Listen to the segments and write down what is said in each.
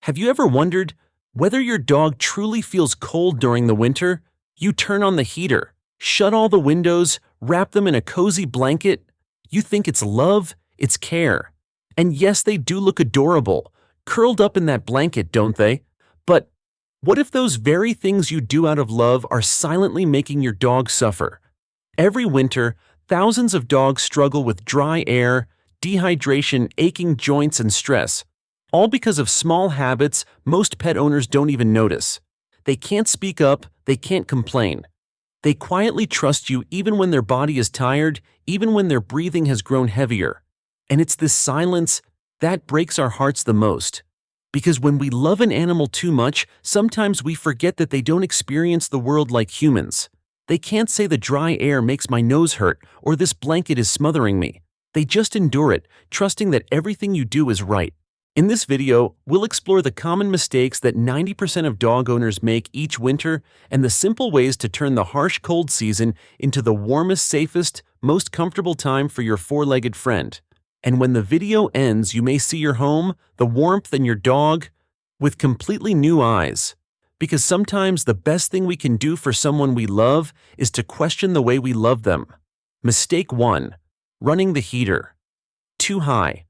Have you ever wondered whether your dog truly feels cold during the winter? You turn on the heater, shut all the windows, wrap them in a cozy blanket. You think it's love, it's care. And yes, they do look adorable, curled up in that blanket, don't they? But what if those very things you do out of love are silently making your dog suffer? Every winter, thousands of dogs struggle with dry air, dehydration, aching joints, and stress. All because of small habits most pet owners don't even notice. They can't speak up, they can't complain. They quietly trust you even when their body is tired, even when their breathing has grown heavier. And it's this silence that breaks our hearts the most. Because when we love an animal too much, sometimes we forget that they don't experience the world like humans. They can't say the dry air makes my nose hurt or this blanket is smothering me. They just endure it, trusting that everything you do is right. In this video, we'll explore the common mistakes that 90% of dog owners make each winter and the simple ways to turn the harsh cold season into the warmest, safest, most comfortable time for your four-legged friend. And when the video ends, you may see your home, the warmth, and your dog with completely new eyes. Because sometimes the best thing we can do for someone we love is to question the way we love them. Mistake 1. Running the heater too high.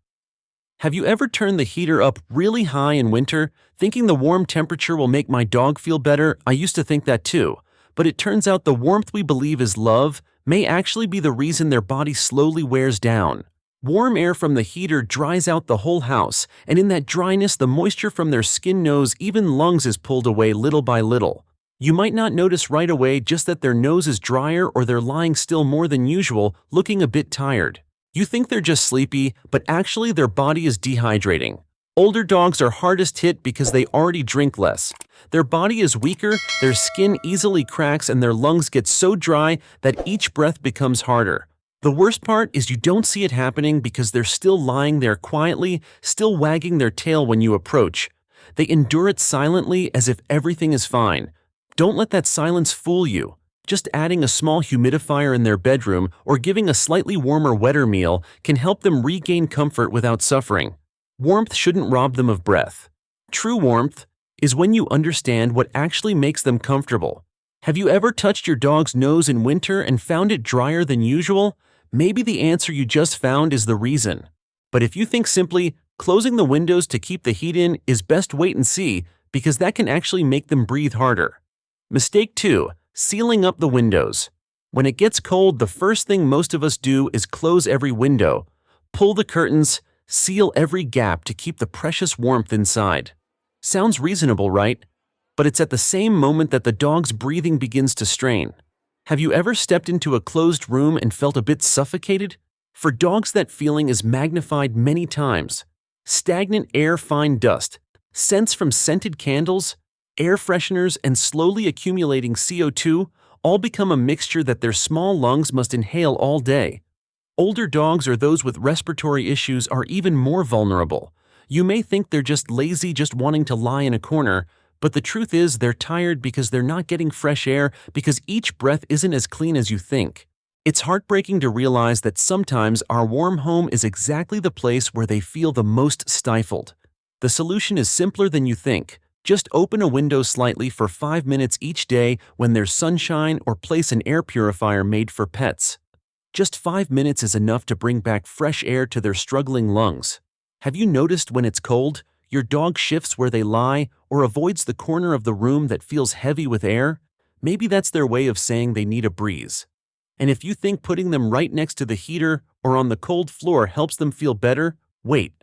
Have you ever turned the heater up really high in winter, thinking the warm temperature will make my dog feel better? I used to think that too, but it turns out the warmth we believe is love may actually be the reason their body slowly wears down. Warm air from the heater dries out the whole house, and in that dryness, the moisture from their skin, nose, even lungs is pulled away little by little. You might not notice right away just that their nose is drier or they're lying still more than usual, looking a bit tired. You think they're just sleepy, but actually their body is dehydrating. Older dogs are hardest hit because they already drink less. Their body is weaker, their skin easily cracks, and their lungs get so dry that each breath becomes harder. The worst part is you don't see it happening because they're still lying there quietly, still wagging their tail when you approach. They endure it silently as if everything is fine. Don't let that silence fool you. Just adding a small humidifier in their bedroom or giving a slightly warmer, wetter meal can help them regain comfort without suffering. Warmth shouldn't rob them of breath. True warmth is when you understand what actually makes them comfortable. Have you ever touched your dog's nose in winter and found it drier than usual? Maybe the answer you just found is the reason. But if you think simply closing the windows to keep the heat in is best, wait and see, because that can actually make them breathe harder. Mistake 2. Sealing up the windows. When it gets cold, the first thing most of us do is close every window, pull the curtains, seal every gap to keep the precious warmth inside. Sounds reasonable, right? But it's at the same moment that the dog's breathing begins to strain. Have you ever stepped into a closed room and felt a bit suffocated? For dogs, that feeling is magnified many times. Stagnant air, fine dust, scents from scented candles, air fresheners, and slowly accumulating CO2 all become a mixture that their small lungs must inhale all day. Older dogs or those with respiratory issues are even more vulnerable. You may think they're just lazy, just wanting to lie in a corner, but the truth is they're tired because they're not getting fresh air, because each breath isn't as clean as you think. It's heartbreaking to realize that sometimes our warm home is exactly the place where they feel the most stifled. The solution is simpler than you think. Just open a window slightly for 5 minutes each day when there's sunshine, or place an air purifier made for pets. Just 5 minutes is enough to bring back fresh air to their struggling lungs. Have you noticed when it's cold, your dog shifts where they lie or avoids the corner of the room that feels heavy with air? Maybe that's their way of saying they need a breeze. And if you think putting them right next to the heater or on the cold floor helps them feel better, wait,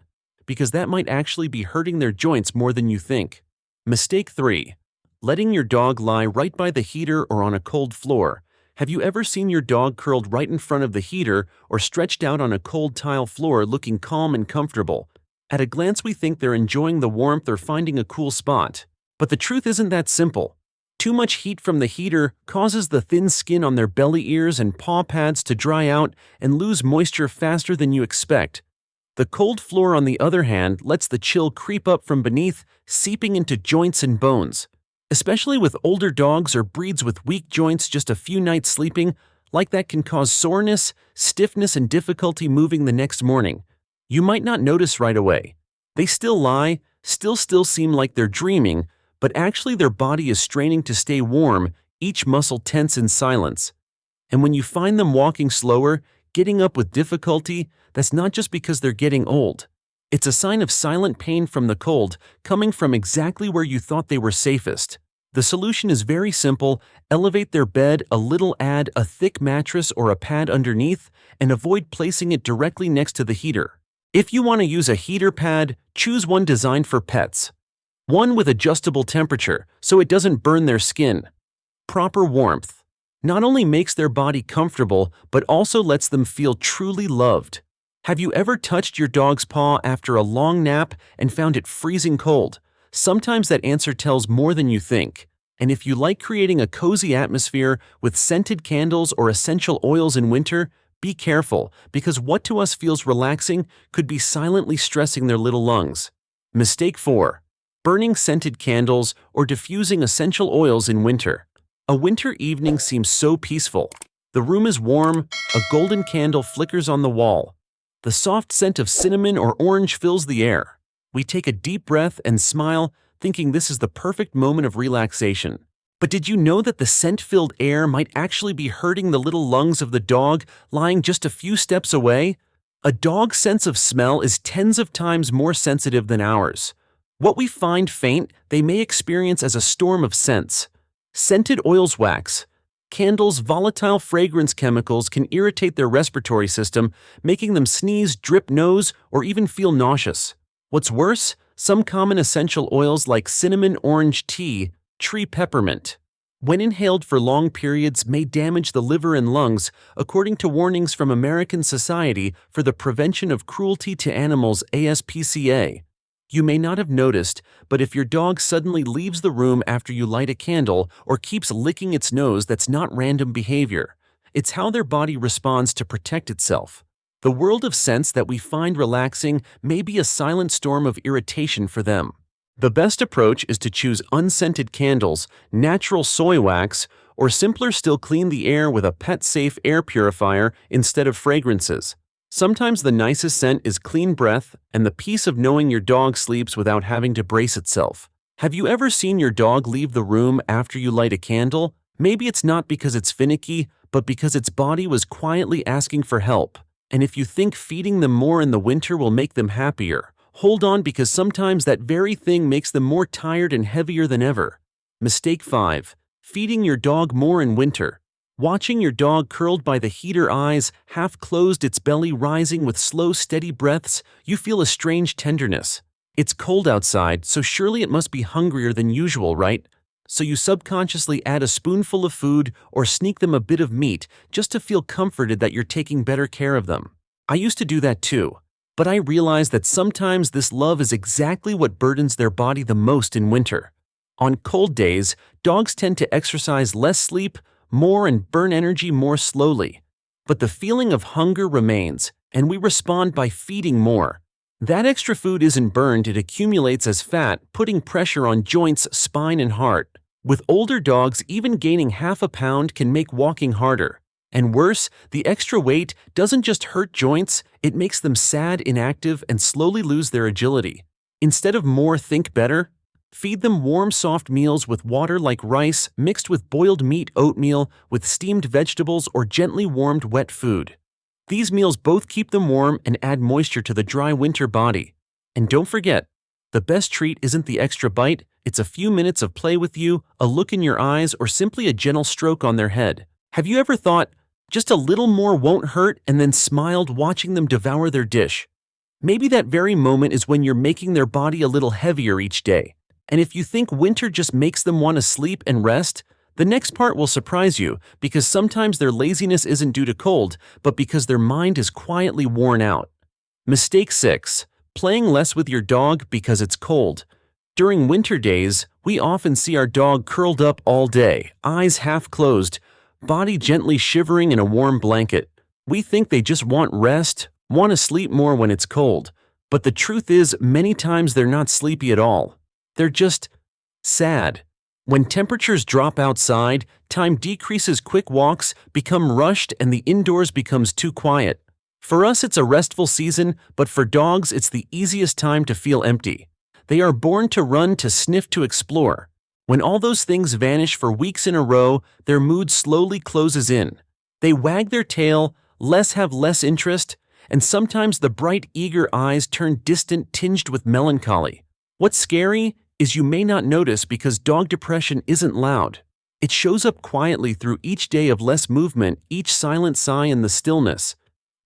because that might actually be hurting their joints more than you think. Mistake 3. Letting your dog lie right by the heater or on a cold floor. Have you ever seen your dog curled right in front of the heater or stretched out on a cold tile floor looking calm and comfortable? At a glance, we think they're enjoying the warmth or finding a cool spot. But the truth isn't that simple. Too much heat from the heater causes the thin skin on their belly, ears, and paw pads to dry out and lose moisture faster than you expect. The cold floor, on the other hand, lets the chill creep up from beneath, seeping into joints and bones. Especially with older dogs or breeds with weak joints, just a few nights sleeping like that can cause soreness, stiffness, and difficulty moving the next morning. You might not notice right away. They still lie, still seem like they're dreaming, but actually their body is straining to stay warm, each muscle tense in silence. And when you find them walking slower, getting up with difficulty, that's not just because they're getting old. It's a sign of silent pain from the cold, coming from exactly where you thought they were safest. The solution is very simple: elevate their bed a little, add a thick mattress or a pad underneath, and avoid placing it directly next to the heater. If you want to use a heater pad, choose one designed for pets. One with adjustable temperature, so it doesn't burn their skin. Proper warmth not only makes their body comfortable, but also lets them feel truly loved. Have you ever touched your dog's paw after a long nap and found it freezing cold? Sometimes that answer tells more than you think. And if you like creating a cozy atmosphere with scented candles or essential oils in winter, be careful, because what to us feels relaxing could be silently stressing their little lungs. Mistake 4. Burning scented candles or diffusing essential oils in winter. A winter evening seems so peaceful. The room is warm, a golden candle flickers on the wall. The soft scent of cinnamon or orange fills the air. We take a deep breath and smile, thinking this is the perfect moment of relaxation. But did you know that the scent-filled air might actually be hurting the little lungs of the dog lying just a few steps away? A dog's sense of smell is tens of times more sensitive than ours. What we find faint, they may experience as a storm of scents. Scented oils, wax, candles, volatile fragrance chemicals can irritate their respiratory system, making them sneeze, drip nose, or even feel nauseous. What's worse, some common essential oils like cinnamon, orange tea, tree peppermint, when inhaled for long periods, may damage the liver and lungs, according to warnings from American Society for the Prevention of Cruelty to Animals, ASPCA. You may not have noticed, but if your dog suddenly leaves the room after you light a candle or keeps licking its nose, that's not random behavior. It's how their body responds to protect itself. The world of scents that we find relaxing may be a silent storm of irritation for them. The best approach is to choose unscented candles, natural soy wax, or simpler still, clean the air with a pet-safe air purifier instead of fragrances. Sometimes the nicest scent is clean breath and the peace of knowing your dog sleeps without having to brace itself. Have you ever seen your dog leave the room after you light a candle? Maybe it's not because it's finicky, but because its body was quietly asking for help. And if you think feeding them more in the winter will make them happier, hold on, because sometimes that very thing makes them more tired and heavier than ever. Mistake 5. Feeding your dog more in winter. Watching your dog curled by the heater, eyes half closed, its belly rising with slow, steady breaths, you feel a strange tenderness. It's cold outside, so surely it must be hungrier than usual, right? So you subconsciously add a spoonful of food or sneak them a bit of meat just to feel comforted that you're taking better care of them. I used to do that too, but I realized that sometimes this love is exactly what burdens their body the most in winter. On cold days, dogs tend to exercise less, sleep more, and burn energy more slowly. But the feeling of hunger remains, and we respond by feeding more. That extra food isn't burned, it accumulates as fat, putting pressure on joints, spine, and heart. With older dogs, even gaining half a pound can make walking harder. And worse, the extra weight doesn't just hurt joints, it makes them sad, inactive, and slowly lose their agility. Instead of more, think better. Feed them warm, soft meals with water like rice, mixed with boiled meat, oatmeal, with steamed vegetables, or gently warmed wet food. These meals both keep them warm and add moisture to the dry winter body. And don't forget, the best treat isn't the extra bite, it's a few minutes of play with you, a look in your eyes, or simply a gentle stroke on their head. Have you ever thought, just a little more won't hurt, and then smiled watching them devour their dish? Maybe that very moment is when you're making their body a little heavier each day. And if you think winter just makes them want to sleep and rest, the next part will surprise you, because sometimes their laziness isn't due to cold, but because their mind is quietly worn out. Mistake 6. Playing less with your dog because it's cold. During winter days, we often see our dog curled up all day, eyes half closed, body gently shivering in a warm blanket. We think they just want rest, want to sleep more when it's cold. But the truth is, many times they're not sleepy at all. They're just sad. When temperatures drop outside, time decreases, quick walks become rushed, and the indoors becomes too quiet. For us, it's a restful season, but for dogs, it's the easiest time to feel empty. They are born to run, to sniff, to explore. When all those things vanish for weeks in a row, their mood slowly closes in. They wag their tail, have less interest, and sometimes the bright, eager eyes turn distant, tinged with melancholy. What's scary is you may not notice because dog depression isn't loud. It shows up quietly through each day of less movement, each silent sigh in the stillness.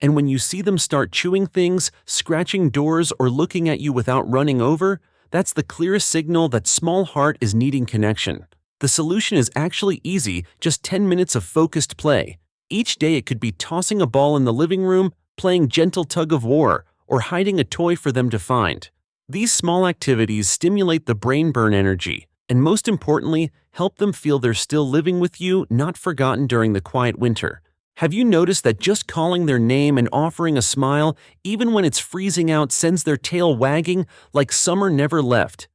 And when you see them start chewing things, scratching doors, or looking at you without running over, that's the clearest signal that small heart is needing connection. The solution is actually easy, just 10 minutes of focused play. Each day it could be tossing a ball in the living room, playing gentle tug of war, or hiding a toy for them to find. These small activities stimulate the brain burn energy, and most importantly, help them feel they're still living with you, not forgotten during the quiet winter. Have you noticed that just calling their name and offering a smile, even when it's freezing out, sends their tail wagging like summer never left?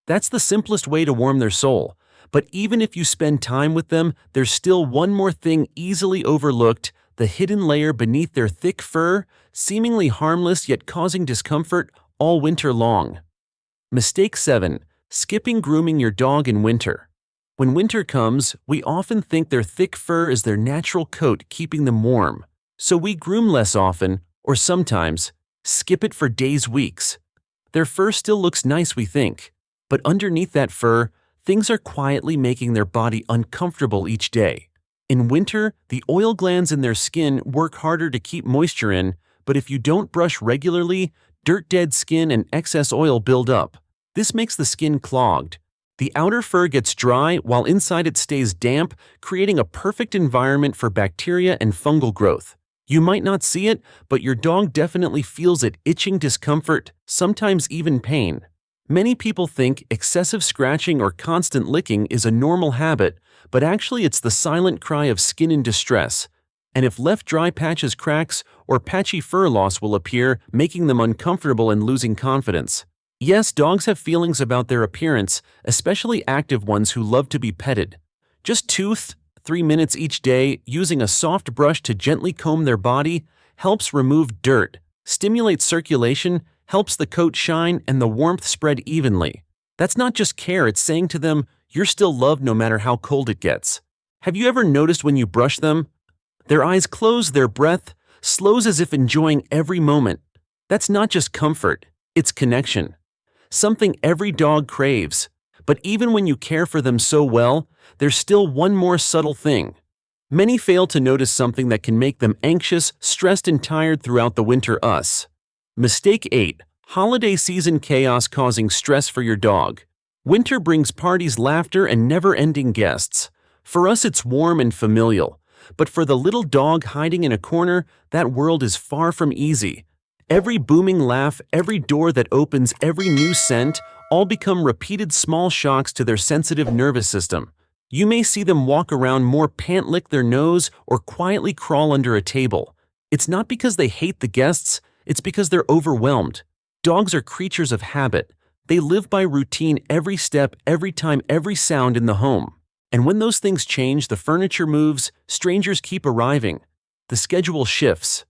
That's the simplest way to warm their soul. But even if you spend time with them, there's still one more thing easily overlooked: the hidden layer beneath their thick fur, seemingly harmless yet causing discomfort all winter long. Mistake 7. Skipping grooming your dog in winter. When winter comes, we often think their thick fur is their natural coat keeping them warm. So we groom less often, or sometimes skip it for days, weeks. Their fur still looks nice, we think, but underneath that fur, things are quietly making their body uncomfortable each day. In winter, the oil glands in their skin work harder to keep moisture in, but if you don't brush regularly, dirt, dead skin, and excess oil build up. This makes the skin clogged. The outer fur gets dry while inside it stays damp, creating a perfect environment for bacteria and fungal growth. You might not see it, but your dog definitely feels it: itching, discomfort, sometimes even pain. Many people think excessive scratching or constant licking is a normal habit, but actually it's the silent cry of skin in distress. And if left, dry patches, cracks, or patchy fur loss will appear, making them uncomfortable and losing confidence. Yes, dogs have feelings about their appearance, especially active ones who love to be petted. Just 2-3 minutes each day using a soft brush to gently comb their body helps remove dirt, stimulates circulation, helps the coat shine, and the warmth spread evenly. That's not just care, it's saying to them, you're still loved no matter how cold it gets. Have you ever noticed when you brush them? Their eyes close, their breath slows as if enjoying every moment. That's not just comfort, it's connection. Something every dog craves. But even when you care for them so well, there's still one more subtle thing. Many fail to notice something that can make them anxious, stressed, and tired throughout the winter. Mistake 8. Holiday season chaos causing stress for your dog. Winter brings parties, laughter, and never-ending guests. For us, it's warm and familial. But for the little dog hiding in a corner, that world is far from easy. Every booming laugh, every door that opens, every new scent, all become repeated small shocks to their sensitive nervous system. You may see them walk around more, pant, lick their nose, or quietly crawl under a table. It's not because they hate the guests, it's because they're overwhelmed. Dogs are creatures of habit. They live by routine: every step, every time, every sound in the home. And when those things change, the furniture moves, strangers keep arriving, the schedule shifts,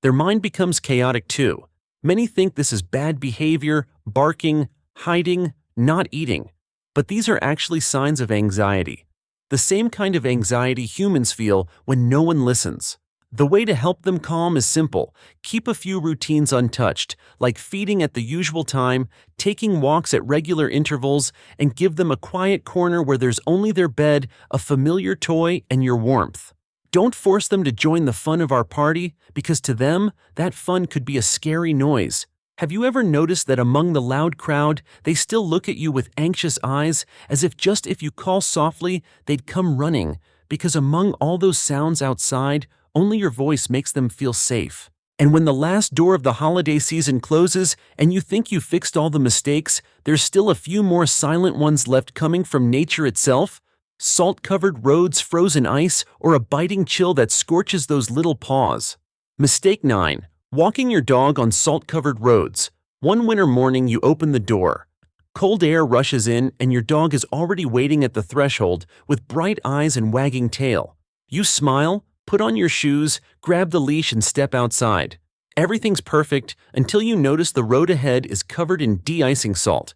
their mind becomes chaotic too. Many think this is bad behavior: barking, hiding, not eating. But these are actually signs of anxiety. The same kind of anxiety humans feel when no one listens. The way to help them calm is simple: keep a few routines untouched, like feeding at the usual time, taking walks at regular intervals, and give them a quiet corner where there's only their bed, a familiar toy, and your warmth. Don't force them to join the fun of our party, because to them, that fun could be a scary noise. Have you ever noticed that among the loud crowd, they still look at you with anxious eyes, as if just if you call softly, they'd come running, because among all those sounds outside, only your voice makes them feel safe. And when the last door of the holiday season closes and you think you fixed all the mistakes, there's still a few more silent ones left, coming from nature itself. Salt-covered roads, frozen ice, or a biting chill that scorches those little paws. Mistake 9. Walking your dog on salt-covered roads. One winter morning you open the door. Cold air rushes in and your dog is already waiting at the threshold with bright eyes and wagging tail. You smile, put on your shoes, grab the leash, and step outside. Everything's perfect until you notice the road ahead is covered in de-icing salt.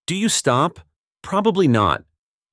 Do you stop? Probably not.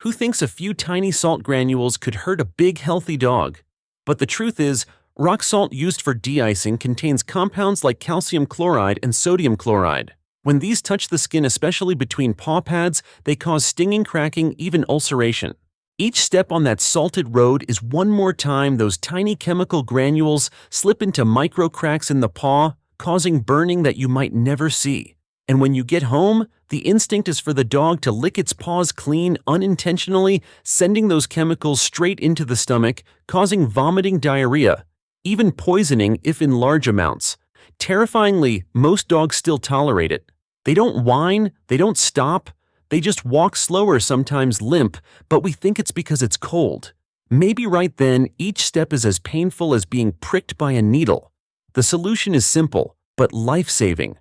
Who thinks a few tiny salt granules could hurt a big, healthy dog? But the truth is, rock salt used for de-icing contains compounds like calcium chloride and sodium chloride. When these touch the skin, especially between paw pads, they cause stinging, cracking, even ulceration. Each step on that salted road is one more time those tiny chemical granules slip into micro cracks in the paw, causing burning that you might never see. And when you get home, the instinct is for the dog to lick its paws clean unintentionally, sending those chemicals straight into the stomach, causing vomiting, diarrhea, even poisoning if in large amounts. Terrifyingly, most dogs still tolerate it. They don't whine, they don't stop, they just walk slower, sometimes limp, but we think it's because it's cold. Maybe right then, each step is as painful as being pricked by a needle. The solution is simple, but life-saving.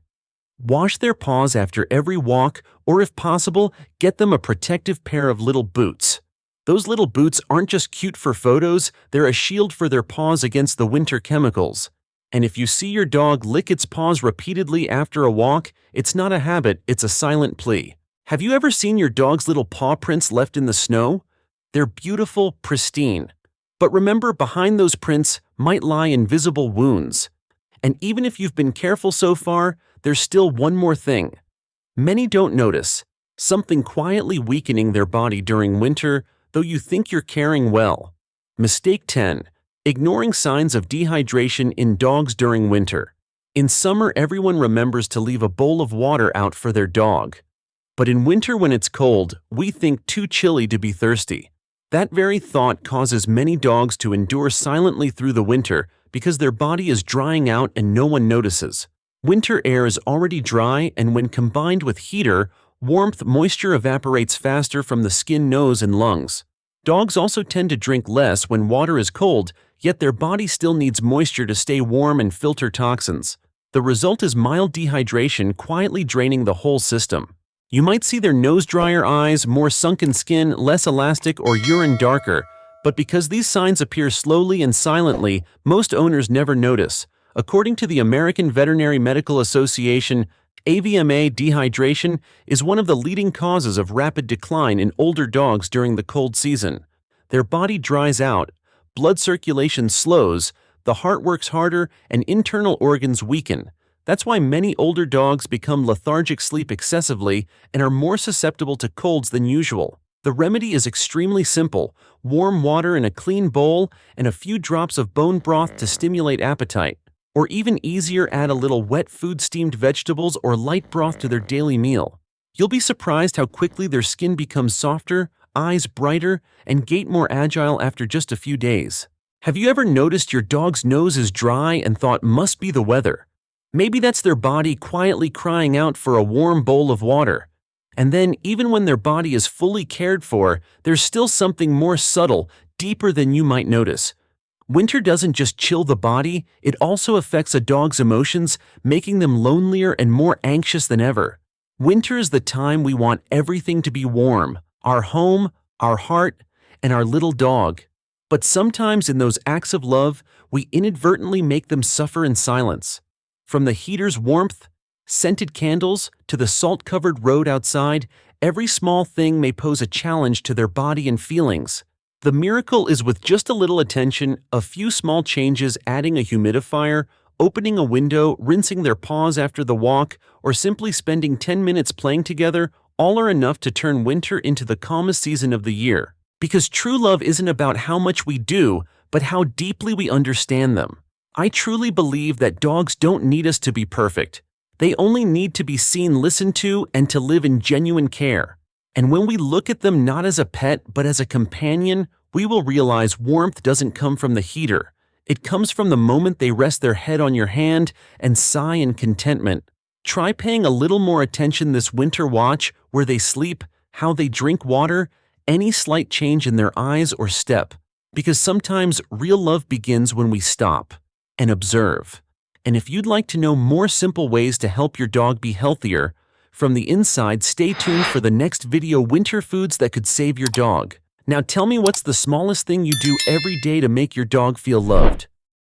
Wash their paws after every walk, or if possible, get them a protective pair of little boots. Those little boots aren't just cute for photos, they're a shield for their paws against the winter chemicals. And if you see your dog lick its paws repeatedly after a walk, it's not a habit, it's a silent plea. Have you ever seen your dog's little paw prints left in the snow? They're beautiful, pristine. But remember, behind those prints might lie invisible wounds. And even if you've been careful so far, there's still one more thing. Many don't notice, something quietly weakening their body during winter, though you think you're caring well. Mistake 10. Ignoring signs of dehydration in dogs during winter. In summer, everyone remembers to leave a bowl of water out for their dog. But in winter, when it's cold, we think too chilly to be thirsty. That very thought causes many dogs to endure silently through the winter because their body is drying out and no one notices. Winter air is already dry, and when combined with heater, warmth, moisture evaporates faster from the skin, nose, and lungs. Dogs also tend to drink less when water is cold, yet their body still needs moisture to stay warm and filter toxins. The result is mild dehydration, quietly draining the whole system. You might see their nose drier, eyes, more sunken skin, less elastic, or urine darker, but because these signs appear slowly and silently, most owners never notice. According to the American Veterinary Medical Association, AVMA, dehydration is one of the leading causes of rapid decline in older dogs during the cold season. Their body dries out, blood circulation slows, the heart works harder, and internal organs weaken. That's why many older dogs become lethargic, sleep excessively, and are more susceptible to colds than usual. The remedy is extremely simple: warm water in a clean bowl and a few drops of bone broth to stimulate appetite. Or even easier, add a little wet food, steamed vegetables, or light broth to their daily meal. You'll be surprised how quickly their skin becomes softer, eyes brighter, and gait more agile after just a few days. Have you ever noticed your dog's nose is dry and thought must be the weather? Maybe that's their body quietly crying out for a warm bowl of water. And then, even when their body is fully cared for, there's still something more subtle, deeper than you might notice. Winter doesn't just chill the body, it also affects a dog's emotions, making them lonelier and more anxious than ever. Winter is the time we want everything to be warm: our home, our heart, and our little dog. But sometimes in those acts of love, we inadvertently make them suffer in silence. From the heater's warmth, scented candles, to the salt-covered road outside, every small thing may pose a challenge to their body and feelings. The miracle is with just a little attention, a few small changes, adding a humidifier, opening a window, rinsing their paws after the walk, or simply spending 10 minutes playing together, all are enough to turn winter into the calmest season of the year. Because true love isn't about how much we do, but how deeply we understand them. I truly believe that dogs don't need us to be perfect. They only need to be seen, listened to, and to live in genuine care. And when we look at them not as a pet, but as a companion, we will realize warmth doesn't come from the heater. It comes from the moment they rest their head on your hand and sigh in contentment. Try paying a little more attention this winter. Watch where they sleep, how they drink water, any slight change in their eyes or step. Because sometimes real love begins when we stop and observe. And if you'd like to know more simple ways to help your dog be healthier from the inside, stay tuned for the next video: winter foods that could save your dog. Now tell me, what's the smallest thing you do every day to make your dog feel loved?